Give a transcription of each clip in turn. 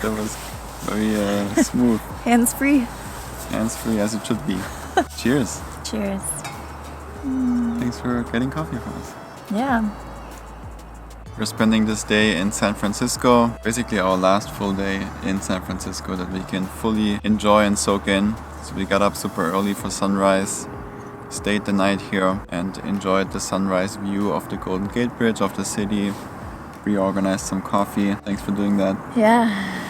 That was very smooth. Hands-free. Hands-free as it should be. Cheers. Cheers. Thanks for getting coffee for us. Yeah. We're spending this day in San Francisco. Basically our last full day in San Francisco that we can fully enjoy and soak in. So we got up super early for sunrise, stayed the night here and enjoyed the sunrise view of the Golden Gate Bridge of the city. Reorganized some coffee. Thanks for doing that. Yeah.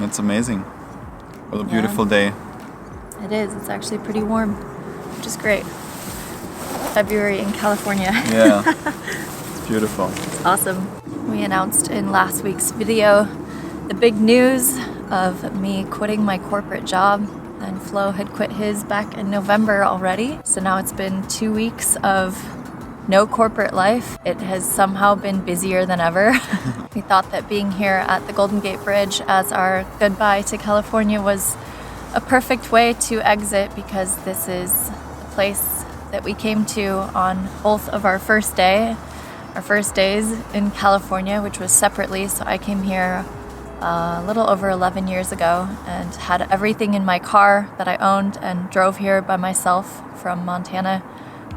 It's amazing. What a beautiful day. It is. It's actually pretty warm, which is great. February in California. Yeah. It's beautiful. It's awesome. We announced in last week's video the big news of me quitting my corporate job. And Flo had quit his back in November already. So now it's been 2 weeks of no corporate life. It has somehow been busier than ever. We thought that being here at the Golden Gate Bridge as our goodbye to California was a perfect way to exit, because this is the place that we came to on both of our first days in California, which was separately. So I came here a little over 11 years ago and had everything in my car that I owned and drove here by myself from Montana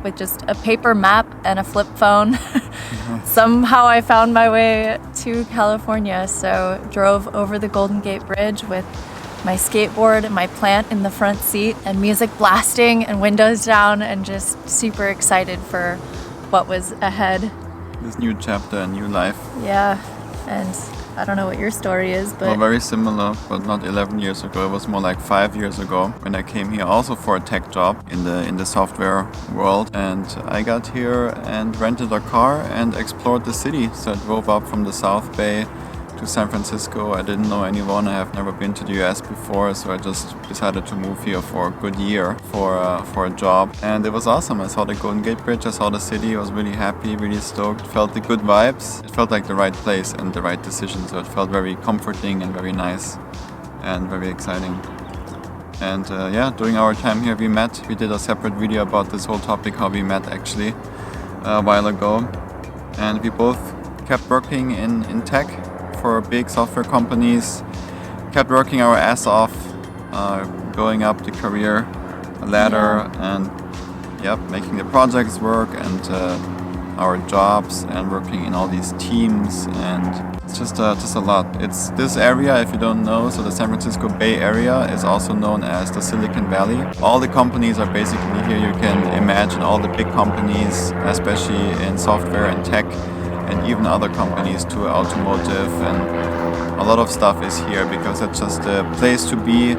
with just a paper map and a flip phone. Somehow I found my way to California, so drove over the Golden Gate Bridge with my skateboard and my plant in the front seat and music blasting and windows down, and just super excited for what was ahead. This new chapter, a new life. Yeah, and I don't know what your story is, but... Well, very similar, but not 11 years ago. It was more like 5 years ago when I came here also for a tech job in the software world. And I got here and rented a car and explored the city. So I drove up from the South Bay to San Francisco. I didn't know anyone. I have never been to the US before, so I just decided to move here for a good year for a job. And it was awesome. I saw the Golden Gate Bridge, I saw the city. I was really happy, really stoked. Felt the good vibes. It felt like the right place and the right decision. So it felt very comforting and very nice and very exciting. And during our time here we met. We did a separate video about this whole topic, how we met actually a while ago. And we both kept working in tech for big software companies, kept working our ass off, going up the career ladder and making the projects work and our jobs and working in all these teams, and it's just a lot. It's this area, if you don't know, so the San Francisco Bay Area is also known as the Silicon Valley. All the companies are basically here. You can imagine all the big companies, especially in software and tech, and even other companies too, automotive, and a lot of stuff is here because it's just a place to be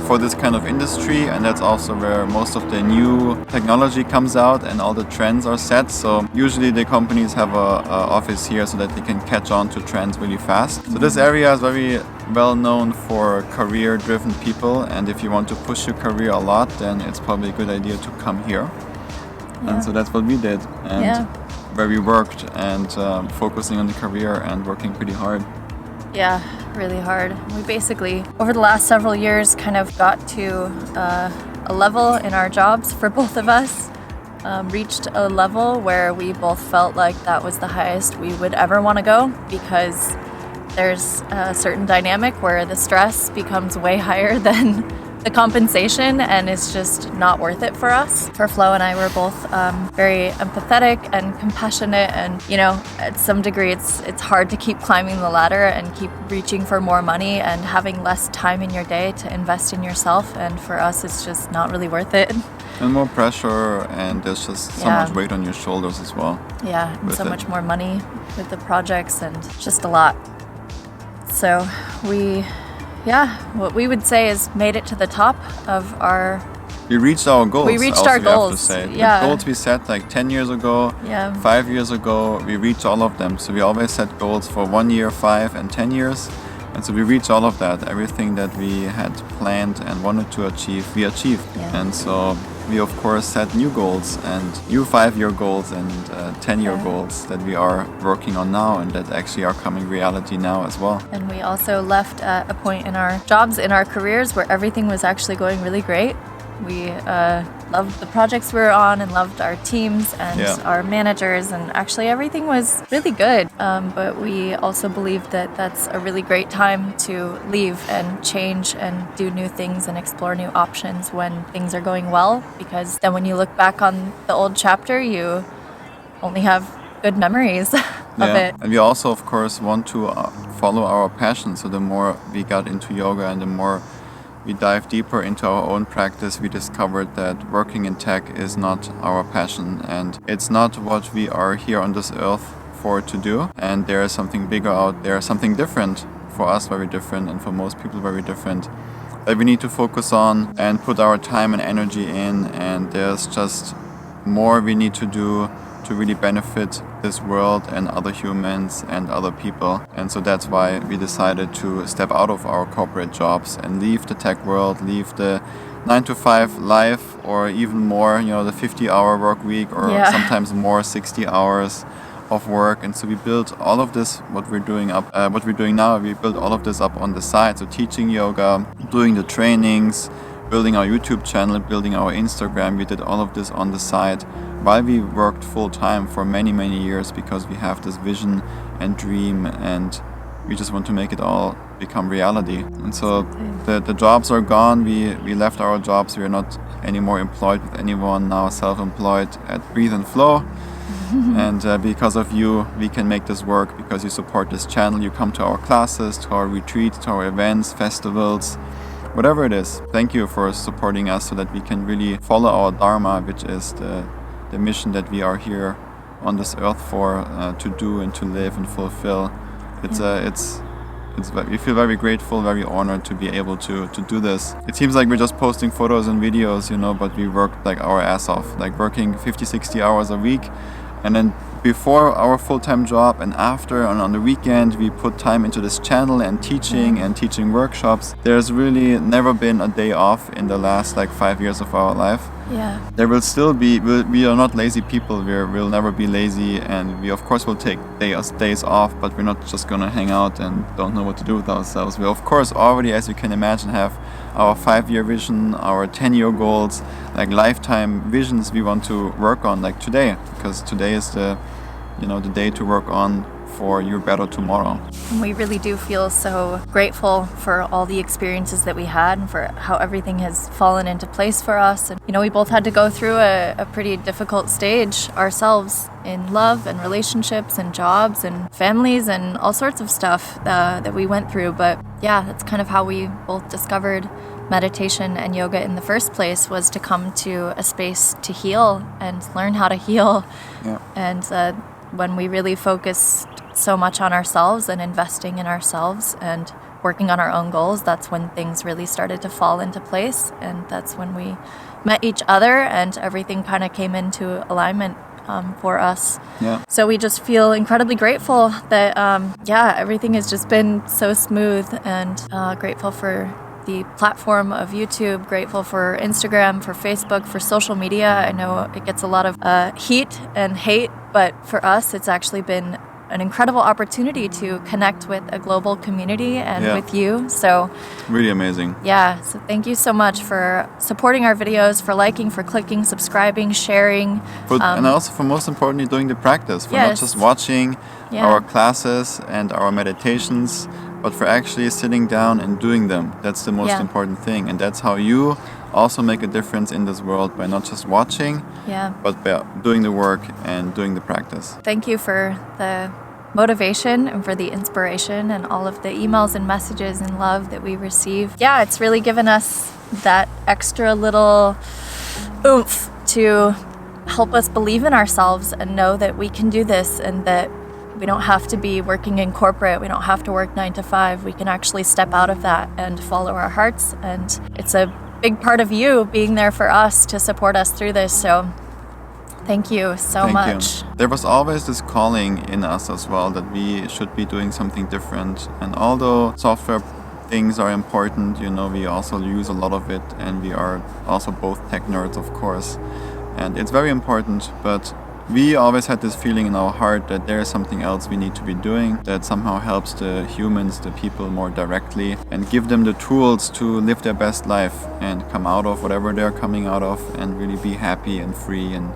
for this kind of industry, and that's also where most of the new technology comes out and all the trends are set. So usually the companies have a office here so that they can catch on to trends really fast. So this area is very well known for career-driven people, and if you want to push your career a lot, then it's probably a good idea to come here. Yeah. And so that's what we did. And where we worked and focusing on the career and working pretty hard. Yeah, really hard. We basically, over the last several years, kind of got to a level in our jobs for both of us, reached a level where we both felt like that was the highest we would ever want to go, because there's a certain dynamic where the stress becomes way higher than the compensation, and it's just not worth it for us. For Flo and I, we're both very empathetic and compassionate, and at some degree it's hard to keep climbing the ladder and keep reaching for more money and having less time in your day to invest in yourself, and for us it's just not really worth it. And more pressure, and there's just so much weight on your shoulders as well. Yeah, and so much more money with the projects, and just a lot. So what we would say is made it to the top of our... We reached our goals. We reached our goals. The goals we set like 10 years ago, 5 years ago, we reached all of them. So we always set goals for 1 year, 5 and 10 years. And so we reached all of that. Everything that we had planned and wanted to achieve, we achieved. Yeah. And so we of course set new goals, and new 5-year goals and 10-year goals that we are working on now, and that actually are coming reality now as well. And we also left at a point in our jobs, in our careers, where everything was actually going really great. We loved the projects we were on and loved our teams and Yeah. our managers, and actually everything was really good. But we also believe that that's a really great time to leave and change and do new things and explore new options when things are going well, because then when you look back on the old chapter, you only have good memories of it. And we also, of course, want to follow our passion. So the more we got into yoga and the more we dive deeper into our own practice, we discovered that working in tech is not our passion, and it's not what we are here on this earth for to do. And there is something bigger out there, something different for us, very different, and for most people very different, that we need to focus on and put our time and energy in. And there's just more we need to do to really benefit this world and other humans and other people. And so that's why we decided to step out of our corporate jobs and leave the tech world, leave the 9-to-5 life, or even more, the 50-hour work week, or sometimes more, 60 hours of work. And so we built all of this, what we're doing now, we built all of this up on the side. So teaching yoga, doing the trainings, building our YouTube channel, building our Instagram, we did all of this on the side while we worked full time for many, many years, because we have this vision and dream, and we just want to make it all become reality. And so the jobs are gone. We left our jobs. We are not anymore employed with anyone, now self-employed at Bre Flo. And because of you, we can make this work, because you support this channel. You come to our classes, to our retreats, to our events, festivals, whatever it is. Thank you for supporting us so that we can really follow our Dharma, which is the mission that we are here on this earth for, to do and to live and fulfill. We feel very grateful, very honored to be able to do this. It seems like we're just posting photos and videos, but we worked like our ass off, like working 50-60 hours a week. And then before our full-time job and after, and on the weekend, we put time into this channel and teaching workshops. There's really never been a day off in the last 5 years of our life. Yeah. There will still be, we are not lazy people. We'll never be lazy, and we of course will take days off, but we're not just gonna hang out and don't know what to do with ourselves. We of course already, as you can imagine, have our 5-year vision, our 10-year goals, lifetime visions we want to work on, today, because today is the day to work on for your better tomorrow. We really do feel so grateful for all the experiences that we had and for how everything has fallen into place for us. And we both had to go through a pretty difficult stage ourselves in love and relationships and jobs and families and all sorts of stuff that we went through. But yeah, that's kind of how we both discovered meditation and yoga in the first place, was to come to a space to heal and learn how to heal. Yeah. And when we really focused so much on ourselves and investing in ourselves and working on our own goals, that's when things really started to fall into place. And that's when we met each other and everything kind of came into alignment for us. Yeah. So we just feel incredibly grateful that, everything has just been so smooth, and grateful for the platform of YouTube, grateful for Instagram, for Facebook, for social media. I know it gets a lot of heat and hate, but for us, it's actually been an incredible opportunity to connect with a global community and with you. So really amazing. Yeah, so thank you so much for supporting our videos, for liking, for clicking, subscribing, sharing. And also for most importantly, doing the practice, for not just watching our classes and our meditations, but for actually sitting down and doing them. That's the most important thing. And that's how you also make a difference in this world, by not just watching, but by doing the work and doing the practice. Thank you for the motivation and for the inspiration and all of the emails and messages and love that we receive. Yeah, it's really given us that extra little oomph to help us believe in ourselves and know that we can do this, and that we don't have to be working in corporate. We don't have to work 9 to 5. We can actually step out of that and follow our hearts. And it's a big part of you being there for us to support us through this. So thank you so much. There was always this calling in us as well, that we should be doing something different. And although software things are important, we also use a lot of it, and we are also both tech nerds, of course. And it's very important, but we always had this feeling in our heart that there is something else we need to be doing that somehow helps the humans, the people more directly, and give them the tools to live their best life and come out of whatever they're coming out of and really be happy and free and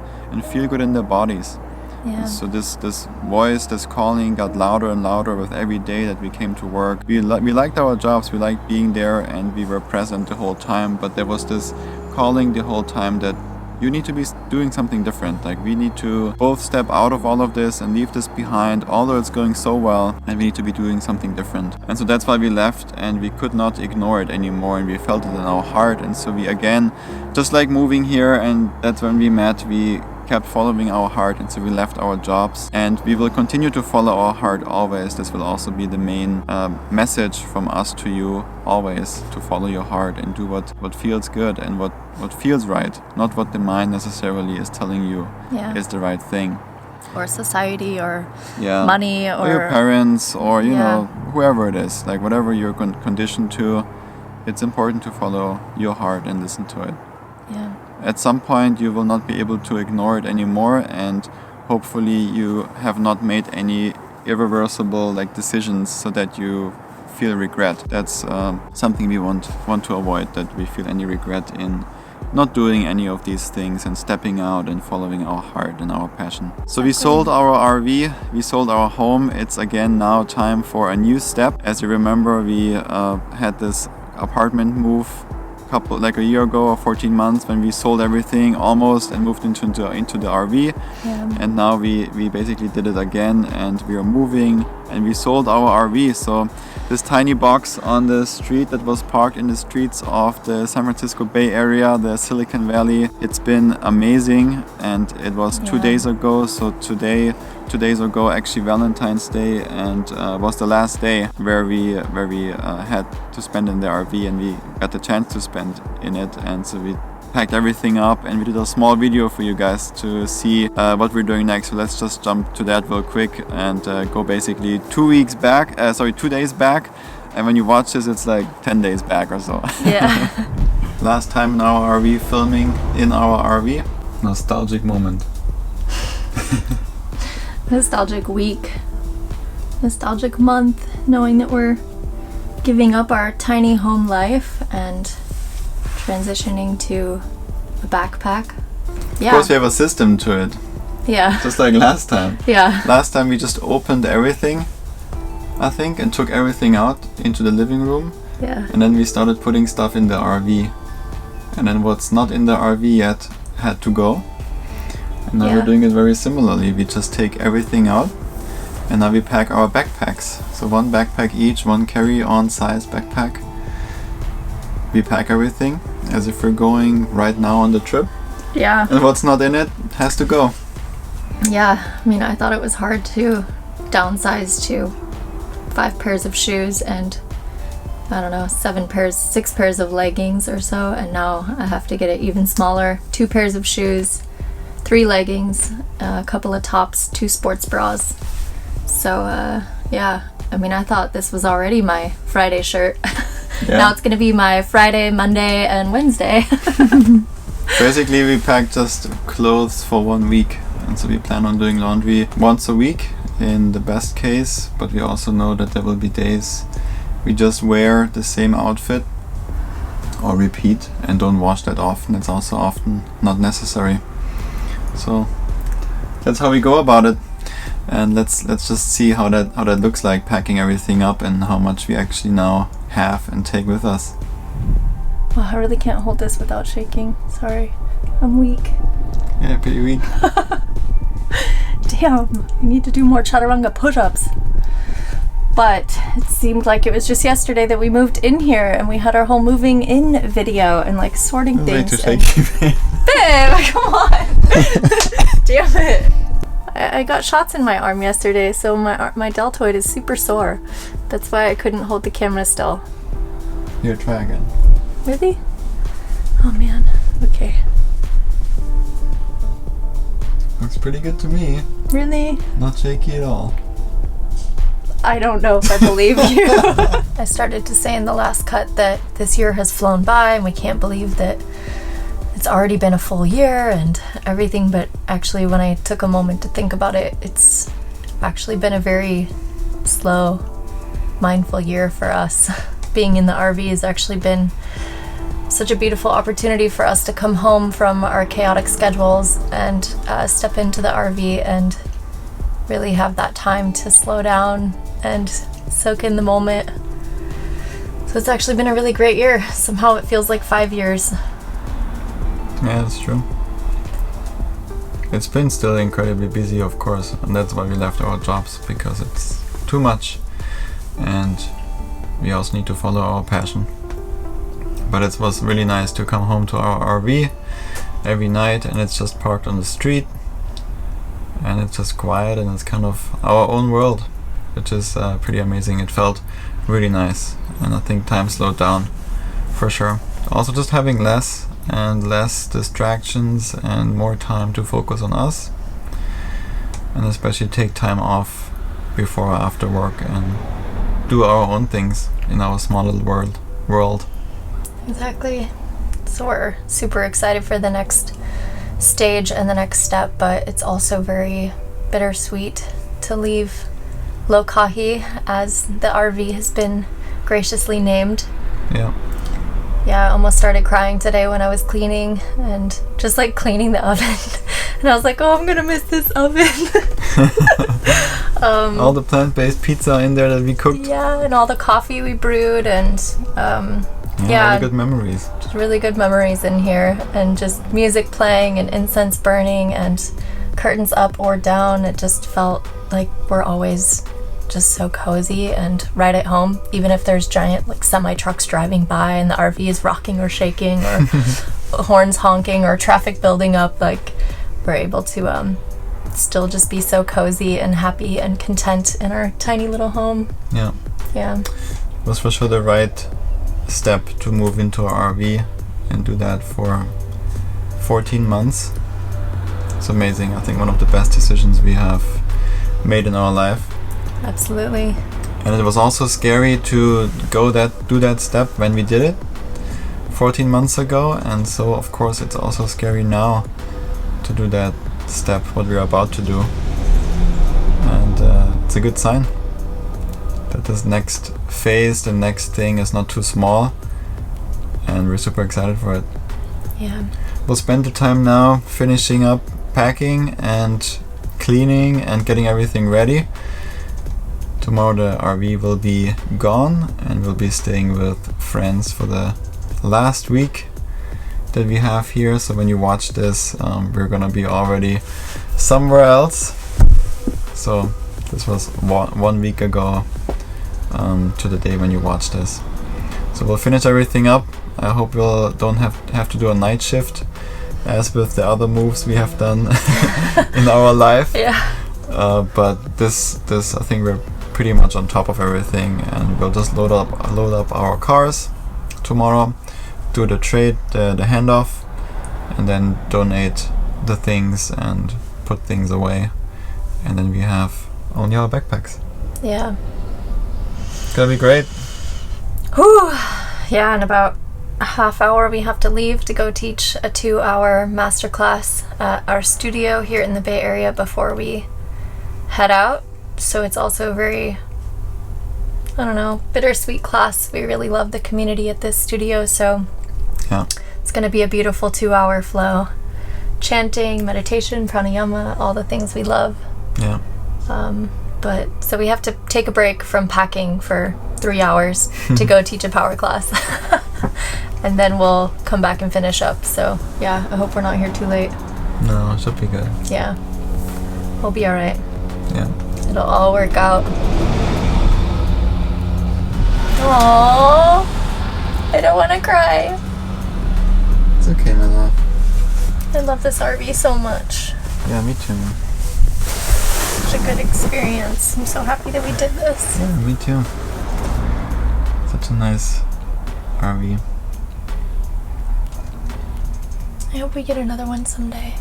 feel good in their bodies. Yeah. So this voice, this calling got louder and louder with every day that we came to work. We liked our jobs, we liked being there, and we were present the whole time, but there was this calling the whole time that you need to be doing something different. Like, we need to both step out of all of this and leave this behind, although it's going so well, and we need to be doing something different. And so that's why we left, and we could not ignore it anymore, and we felt it in our heart. And so we, again, just like moving here, and that's when we met, we kept following our heart, and so we left our jobs, and we will continue to follow our heart always. This will also be the main message from us to you always, to follow your heart and do what feels good and what feels right, not what the mind necessarily is telling you is the right thing, or society, or money, or your parents, or you know, whoever it is, like whatever you're conditioned to. It's important to follow your heart and listen to it. At some point you will not be able to ignore it anymore, and hopefully you have not made any irreversible decisions so that you feel regret. That's something we want to avoid, that we feel any regret in not doing any of these things and stepping out and following our heart and our passion. So we sold our RV, we sold our home. It's again now time for a new step. As you remember, we had this apartment move a year ago, or 14 months, when we sold everything almost and moved into the RV. And now we basically did it again, and we are moving, and we sold our RV. So this tiny box on the street that was parked in the streets of the San Francisco Bay Area, the Silicon Valley, it's been amazing. And it was 2 days ago, so 2 days ago, actually Valentine's Day, and was the last day where we had to spend in the RV, and we got the chance to spend in it. And so we packed everything up, and we did a small video for you guys to see what we're doing next. So let's just jump to that real quick and go basically 2 days back, and when you watch this it's like 10 days back or so. Last time in our RV, filming in our RV. Nostalgic moment. Nostalgic week, nostalgic month, knowing that we're giving up our tiny home life and transitioning to a backpack. Of course we have a system to it. Just like last time. Last time we just opened everything, I think, and took everything out into the living room. And then we started putting stuff in the RV. And then what's not in the RV yet had to go. And now we're doing it very similarly. We just take everything out, and now we pack our backpacks. So one backpack each, one carry-on size backpack. We pack everything as if we're going right now on the trip. And what's not in it has to go. I mean, I thought it was hard to downsize to 5 pairs of shoes and, I don't know, 6 pairs of leggings or so, and now I have to get it even smaller. 2 pairs of shoes, 3 leggings, a couple of tops, 2 sports bras. So I mean, I thought this was already my Friday shirt. Now it's gonna be my Friday, Monday, and Wednesday. Basically we packed just clothes for 1 week, and so we plan on doing laundry once a week in the best case, but we also know that there will be days we just wear the same outfit or repeat and don't wash that often. It's also often not necessary. So that's how we go about it, and let's just see how that looks like, packing everything up, and how much we actually now have and take with us. Well, I really can't hold this without shaking. Sorry, I'm weak. Yeah, pretty weak. Damn, I need to do more chaturanga push-ups. But it seemed like it was just yesterday that we moved in here, and we had our whole moving in video and sorting things. Babe, come on! Damn it! I got shots in my arm yesterday, so my deltoid is super sore. That's why I couldn't hold the camera still. Here, try again. Really? Oh man. Okay. Looks pretty good to me. Really? Not shaky at all. I don't know if I believe you. I started to say in the last cut that this year has flown by, and we can't believe that it's already been a full year and everything, but actually when I took a moment to think about it, it's actually been a very slow, mindful year for us. Being in the RV has actually been such a beautiful opportunity for us to come home from our chaotic schedules and step into the RV and really have that time to slow down and soak in the moment. So it's actually been a really great year. Somehow it feels like 5 years. Yeah, that's true. It's been still incredibly busy, of course, and that's why we left our jobs, because it's too much and we also need to follow our passion. But it was really nice to come home to our RV every night, and it's just parked on the street and it's just quiet and it's kind of our own world, which is pretty amazing. It felt really nice, and I think time slowed down for sure. Also just having less and less distractions and more time to focus on us, and especially take time off before or after work and do our own things in our small little world. Exactly. So we're super excited for the next stage and the next step, but it's also very bittersweet to leave Lokahi, as the RV has been graciously named. Yeah. Yeah, I almost started crying today when I was cleaning, and just like cleaning the oven. And I was like, oh, I'm gonna miss this oven. All the plant-based pizza in there that we cooked. Yeah, and all the coffee we brewed, and all the good memories. just really good memories in here, and just music playing and incense burning and curtains up or down. It just felt like we're always just so cozy and right at home, even if there's giant like semi trucks driving by and the RV is rocking or shaking or horns honking or traffic building up. Like, we're able to still just be so cozy and happy and content in our tiny little home. Yeah. It was for sure the right step to move into our RV and do that for 14 months. It's amazing. I think one of the best decisions we have made in our life. Absolutely. And it was also scary to do that step when we did it 14 months ago, and so of course it's also scary now to do that step, what we're about to do. And it's a good sign that this next phase, the next thing, is not too small, and we're super excited for it. Yeah. We'll spend the time now finishing up packing and cleaning and getting everything ready. Tomorrow the RV will be gone and we'll be staying with friends for the last week that we have here. So when you watch this, we're gonna be already somewhere else. So this was 1 week ago to the day when you watch this. So we'll finish everything up. I hope we'll don't have to do a night shift as with the other moves we have done in our life. Yeah. But this I think we're pretty much on top of everything, and we'll just load up our cars tomorrow, do the trade, the handoff, and then donate the things and put things away, and then we have only our backpacks. Yeah. It's gonna be great. Whew. Yeah, in about a half hour we have to leave to go teach a 2-hour masterclass at our studio here in the Bay Area before we head out. So it's also a very, bittersweet class. We really love the community at this studio, so yeah, it's going to be a beautiful 2-hour flow. Chanting, meditation, pranayama, all the things we love. Yeah. But so we have to take a break from packing for 3 hours to go teach a power class. And then we'll come back and finish up. So yeah, I hope we're not here too late. No, it should be good. Yeah. We'll be alright. Yeah. It'll all work out. Aww. I don't want to cry. It's okay, my love. I love this RV so much. Yeah, me too. Such a good experience. I'm so happy that we did this. Yeah, me too. Such a nice RV. I hope we get another one someday.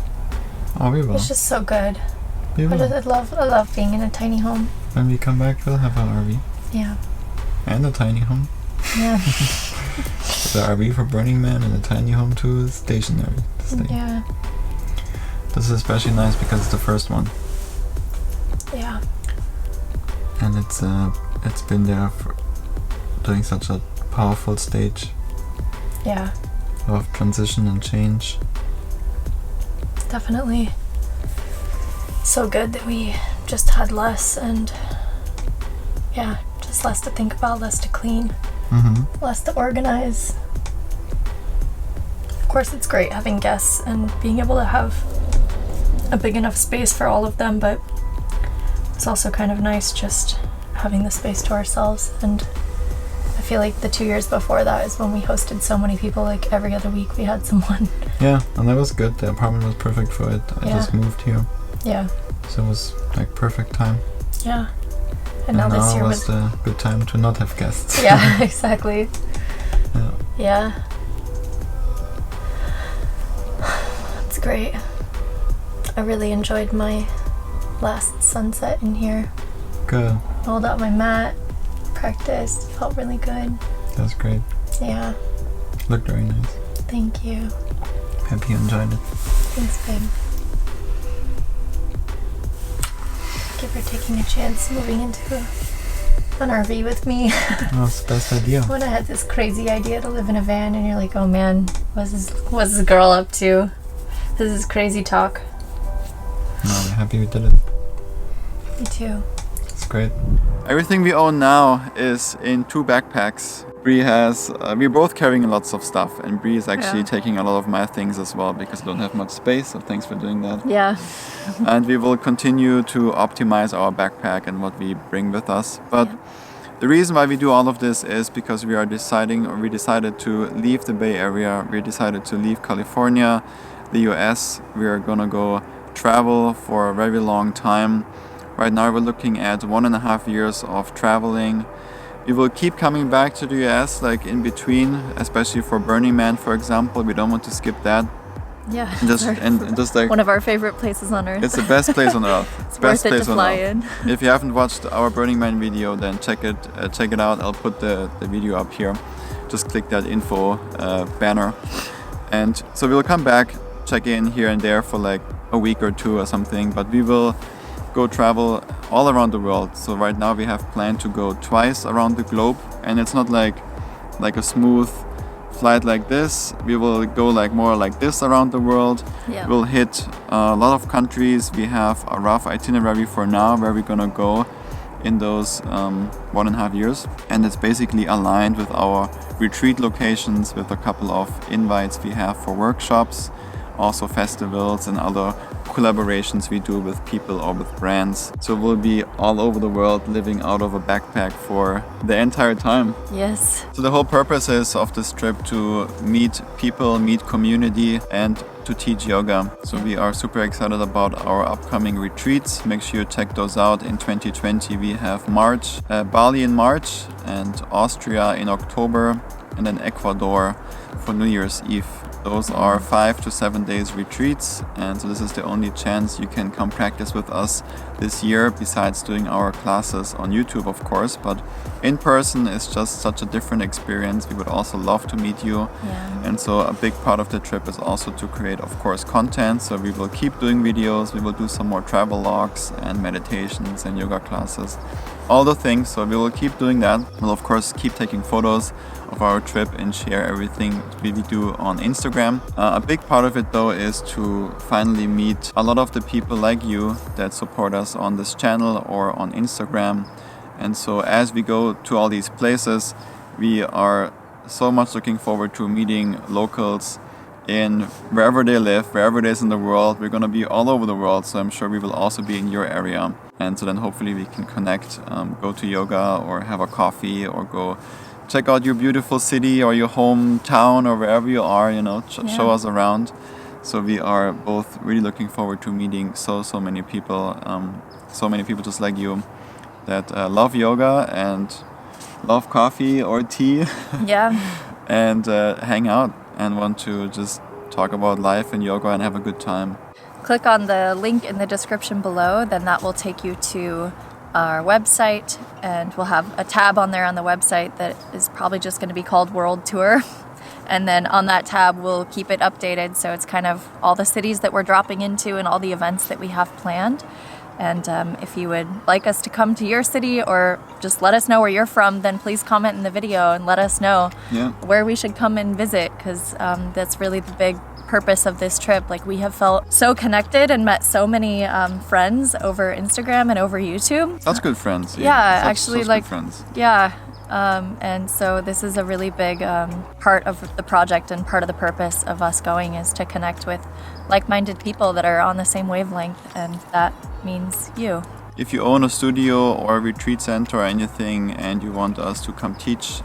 Oh, we will. It's just so good. We will. I love being in a tiny home. When we come back, we'll have an RV. Yeah. And a tiny home. Yeah. the RV for Burning Man and the tiny home too is stationary to stay. Yeah. This is especially nice because it's the first one. Yeah. And it's been there for doing such a powerful stage Yeah. of transition and change. Definitely. So good that we just had less and yeah, just less to think about, less to clean, less to organize. Of course, it's great having guests and being able to have a big enough space for all of them, but it's also kind of nice just having the space to ourselves. And I feel like the 2 years before that is when we hosted so many people, like every other week we had someone. Yeah, and that was good. The apartment was perfect for it. I just moved here. Yeah. So it was like perfect time. Yeah. And now this year was the good time to not have guests. Yeah, exactly. Yeah. Yeah. It's great. I really enjoyed my last sunset in here. Good. Rolled out my mat, practiced, felt really good. That's great. Yeah. Looked very nice. Thank you. Happy you enjoyed it. Thanks, babe. Thank you for taking a chance moving into an RV with me. That's the best idea. When I had this crazy idea to live in a van and you're like, oh man, what's this girl up to? This is crazy talk. No, I'm happy we did it. Me too. It's great. Everything we own now is in 2 backpacks. Bre has, we're both carrying lots of stuff, and Bre is actually taking a lot of my things as well because I don't have much space, so thanks for doing that. Yeah. And we will continue to optimize our backpack and what we bring with us. But the reason why we do all of this is because we decided to leave the Bay Area, we decided to leave California, the US. We are gonna go travel for a very long time. Right now we're looking at 1.5 years of traveling. We will keep coming back to the US like in between, especially for Burning Man, for example. We don't want to skip that. Yeah. Just like one of our favorite places on earth. it's the best place on earth. It's best worth it place to on fly earth. in. If you haven't watched our Burning Man video, then check it out. I'll put the video up here. Just click that info banner. And so we'll come back, check in here and there for like a week or 2 or something, but we will go travel all around the world. So right now we have planned to go twice around the globe, and it's not like a smooth flight like this. We will go like more like this around the world. Yeah. We'll hit a lot of countries. We have a rough itinerary for now where we're gonna go in those 1.5 years, and it's basically aligned with our retreat locations, with a couple of invites we have for workshops, also festivals and other collaborations we do with people or with brands. So we'll be all over the world living out of a backpack for the entire time. Yes. So the whole purpose is of this trip to meet people, meet community, and to teach yoga. So we are super excited about our upcoming retreats. Make sure you check those out. In 2020 we have Bali in March, and Austria in October, and then Ecuador for New Year's Eve. Those are 5 to 7 days retreats, and so this is the only chance you can come practice with us this year, besides doing our classes on YouTube, of course. But in person is just such a different experience. We would also love to meet you. Yeah. And so a big part of the trip is also to create, of course, content. So we will keep doing videos, we will do some more travel logs and meditations and yoga classes, all the things. So we will keep doing that. We'll of course keep taking photos of our trip and share everything we do on Instagram. A big part of it though is to finally meet a lot of the people like you that support us on this channel or on Instagram. And so as we go to all these places, we are so much looking forward to meeting locals in wherever they live, wherever it is in the world. We're going to be all over the world, so I'm sure we will also be in your area. And so then hopefully we can connect, go to yoga or have a coffee or go check out your beautiful city or your hometown or wherever you are, show us around. So we are both really looking forward to meeting so many people just like you that love yoga and love coffee or tea. Yeah. And hang out and want to just talk about life and yoga and have a good time. Click on the link in the description below, then that will take you to our website, and we'll have a tab on there on the website that is probably just going to be called World Tour. And then on that tab, we'll keep it updated. So it's kind of all the cities that we're dropping into and all the events that we have planned. And if you would like us to come to your city or just let us know where you're from, then please comment in the video and let us know where we should come and visit, because that's really the big purpose of this trip. Like, we have felt so connected and met so many friends over Instagram and over YouTube. Such good friends. Yeah, actually, such like, good friends. Yeah. And so this is a really big part of the project, and part of the purpose of us going is to connect with like-minded people that are on the same wavelength, and that means you. If you own a studio or a retreat center or anything and you want us to come teach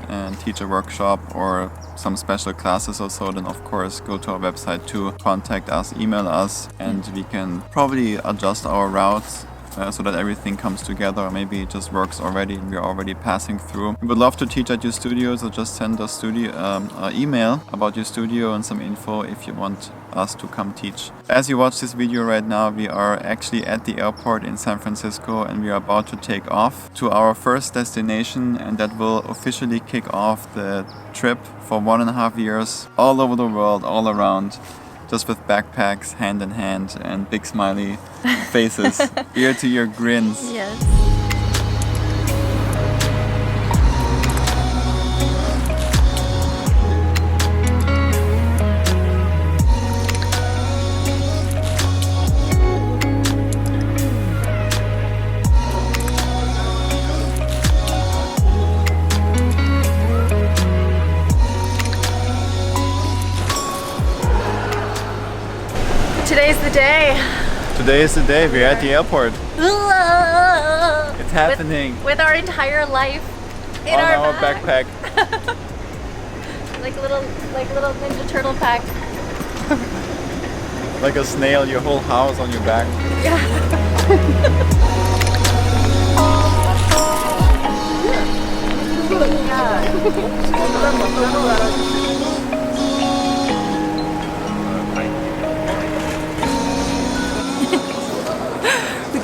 a workshop or some special classes or so, then of course go to our website to contact us, email us, and we can probably adjust our routes so that everything comes together, or maybe it just works already and we're already passing through. We would love to teach at your studio, so just send us email about your studio and some info if you want us to come teach. As you watch this video right now, we are actually at the airport in San Francisco and we are about to take off to our first destination, and that will officially kick off the trip for 1.5 years all over the world, all around. Just with backpacks, hand in hand, and big smiley faces, ear to ear grins. Yes. Today's the day. Today is the day. We're at the airport. It's happening. With our entire life in on our backpack. like little Ninja Turtle pack. Like a snail, your whole house on your back.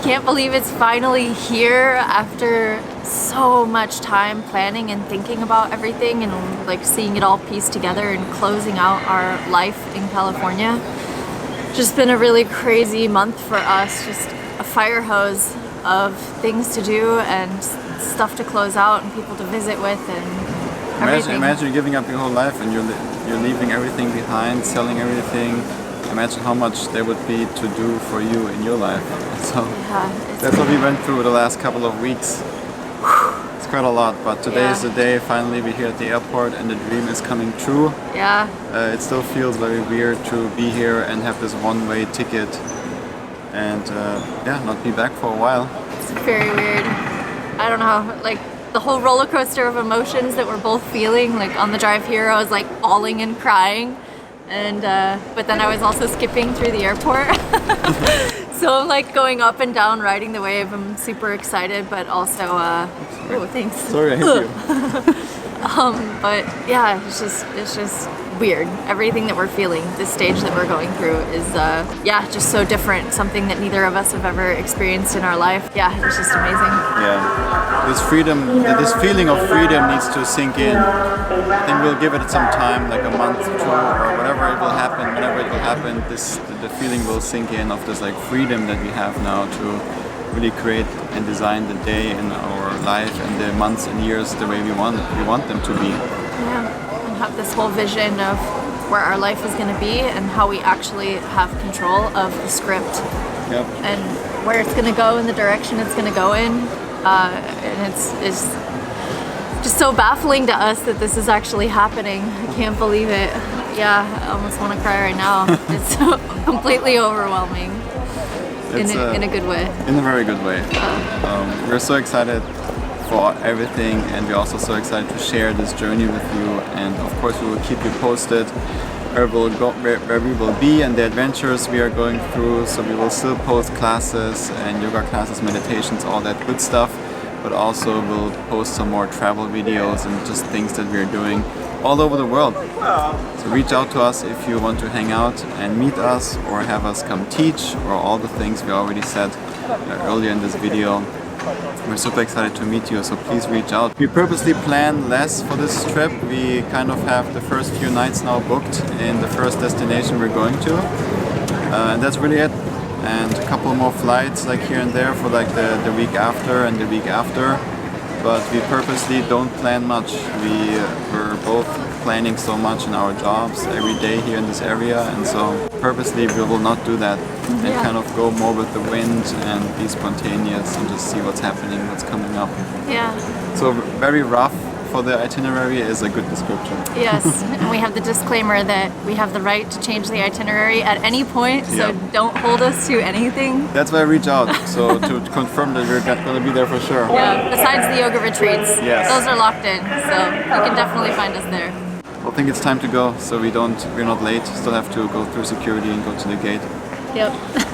Can't believe it's finally here after so much time planning and thinking about everything, and like seeing it all pieced together and closing out our life in California. Just been a really crazy month for us, just a fire hose of things to do and stuff to close out and people to visit with and everything. Imagine you're giving up your whole life and you're leaving everything behind, selling everything. Imagine how much there would be to do for you in your life. So that's what we went through the last couple of weeks. It's quite a lot, but today is the day. Finally, we're here at the airport and the dream is coming true. Yeah. It still feels very weird to be here and have this one-way ticket and not be back for a while. It's very weird. I don't know, like the whole roller coaster of emotions that we're both feeling. Like on the drive here, I was like bawling and crying. And but then I was also skipping through the airport. So I'm like going up and down, riding the wave. I'm super excited, but also oh, thanks. Sorry, I hit you. But yeah, it's just weird. Everything that we're feeling, this stage that we're going through is just so different. Something that neither of us have ever experienced in our life. Yeah, it's just amazing. Yeah, this feeling of freedom needs to sink in. I think we'll give it some time, like a month or two, or whenever it will happen. The feeling will sink in of this like freedom that we have now to really create and design the day in our life and the months and years the way we want them to be. Yeah, and have this whole vision of where our life is going to be and how we actually have control of the script. Yep. And where it's going to go and the direction it's going to go in. And it's just so baffling to us that this is actually happening. I can't believe it. Yeah, I almost want to cry right now. It's so completely overwhelming. In a good way. In a very good way. We're so excited for everything, and we're also so excited to share this journey with you. And of course, we will keep you posted where we will be and the adventures we are going through. So we will still post classes and yoga classes, meditations, all that good stuff. But also we'll post some more travel videos and just things that we're doing all over the world. So reach out to us if you want to hang out and meet us or have us come teach, or all the things we already said earlier in this video. We're super excited to meet you, so please reach out. We purposely plan less for this trip. We kind of have the first few nights now booked in the first destination we're going to. And that's really it. And a couple more flights like here and there for like the week after and the week after. But we purposely don't plan much. We're both planning so much in our jobs every day here in this area, and so purposely we will not do that and kind of go more with the wind and be spontaneous and just see what's happening, what's coming up. Yeah. So very rough for the itinerary is a good description. Yes, and we have the disclaimer that we have the right to change the itinerary at any point, so don't hold us to anything. That's why I reach out, so to confirm that we're going to be there for sure. Yeah, besides the yoga retreats, those are locked in, so you can definitely find us there. Well, I think it's time to go, so we're not late, still have to go through security and go to the gate. Yep.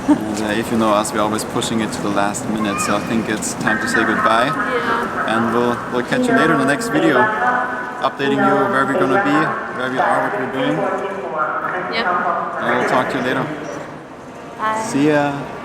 And if you know us, we're always pushing it to the last minute, so I think it's time to say goodbye. Yeah. And we'll catch you later in the next video, updating you where we're gonna be, where we are, what we're doing. Yep. And we'll talk to you later. Bye. See ya.